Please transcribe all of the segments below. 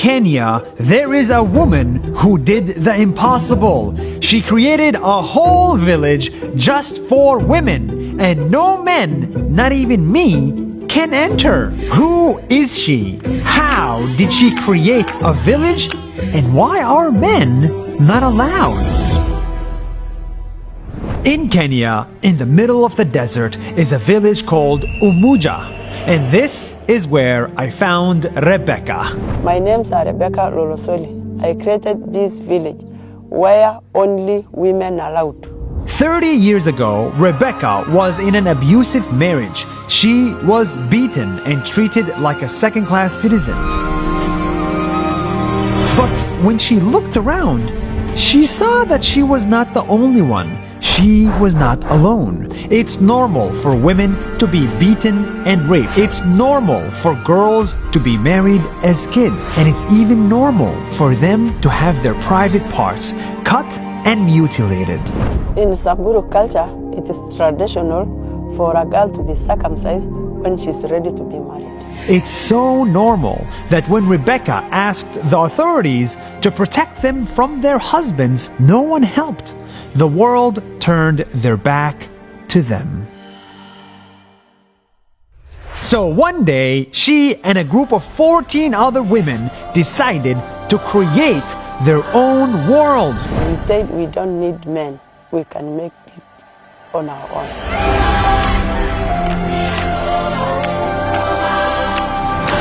Kenya, there is a woman who did the impossible. She created a whole village just for women, and no men, not even me, can enter. Who is she? How did she create a village? And why are men not allowed? In Kenya, in the middle of the desert, is a village called Umuja. And this is where I found Rebecca. My name's Rebecca Lolosoli. I created this village where only women are allowed. 30 years ago, Rebecca was in an abusive marriage. She was beaten and treated like a second-class citizen. But when she looked around, she saw that she was not the only one. She was not alone. It's normal for women to be beaten and raped. It's normal for girls to be married as kids. And it's even normal for them to have their private parts cut and mutilated. In Samburu culture, it is traditional for a girl to be circumcised when she's ready to be married. It's so normal that when Rebecca asked the authorities to protect them from their husbands, no one helped. The world turned their back to them. So one day, she and a group of 14 other women decided to create their own world. We said we don't need men. We can make it on our own.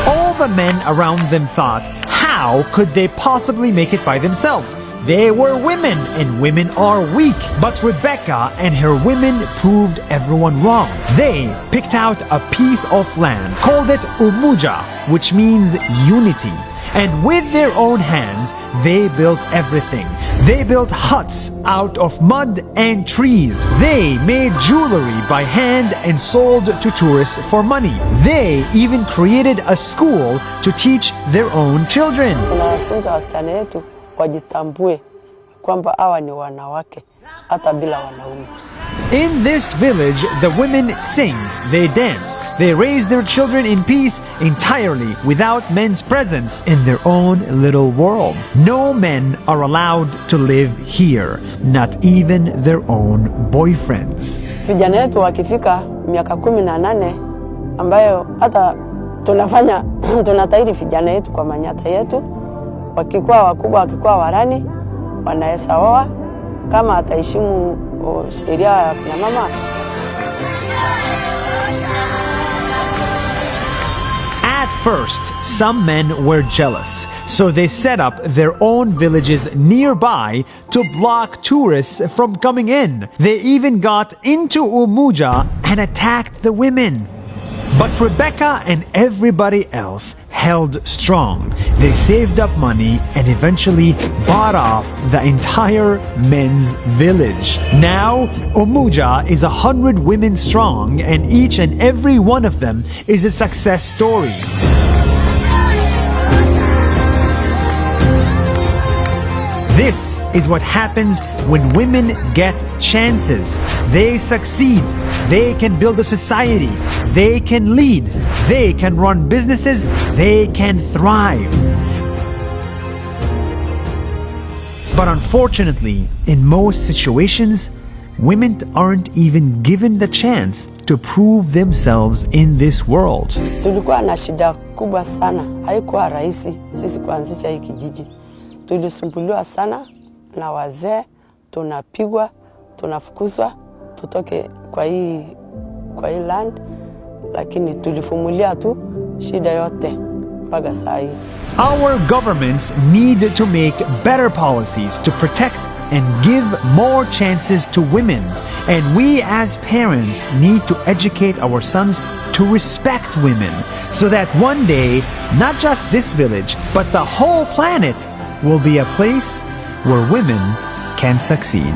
All the men around them thought, how could they possibly make it by themselves? They were women, and women are weak. But Rebecca and her women proved everyone wrong. They picked out a piece of land, called it Umuja, which means unity. And with their own hands, they built everything. They built huts out of mud and trees. They made jewelry by hand and sold to tourists for money. They even created a school to teach their own children. Tunawafunza wasichana yetu wajitambue kwamba hawa ni wanawake hata bila wanaume. In this village, the women sing, they dance, they raise their children in peace entirely without men's presence in their own little world. No men are allowed to live here, not even their own boyfriends. Vijana yetu wakifika miaka 18 ambayo hata tunatairi vijana yetu kwa manyata yetu, wakikuwa wakubwa, wakikuwa warani, wanaweza oa kama ataheshimu sheria ya kina mama. At first, some men were jealous, so they set up their own villages nearby to block tourists from coming in. They even got into Umuja and attacked the women. But Rebecca and everybody else held strong. They saved up money and eventually bought off the entire men's village. Now, Umuja is 100 women strong, and each and every one of them is a success story. This is what happens when women get chances. They succeed. They can build a society. They can lead. They can run businesses. They can thrive. But unfortunately, in most situations, women aren't even given the chance to prove themselves in this world. Tulikuwa na shida kubwa sana. Haikuwa rahisi sisi kuanzisha hii kijiji. Tulisumbuliwa sana na wazee, tunapigwa, tunafukuzwa, tutoke kwa hii land, lakini tulifumulia tu shida yote mpaka saa hii. Our governments need to make better policies to protect and give more chances to women. And we as parents need to educate our sons to respect women so that one day, not just this village, but the whole planet will be a place where women can succeed.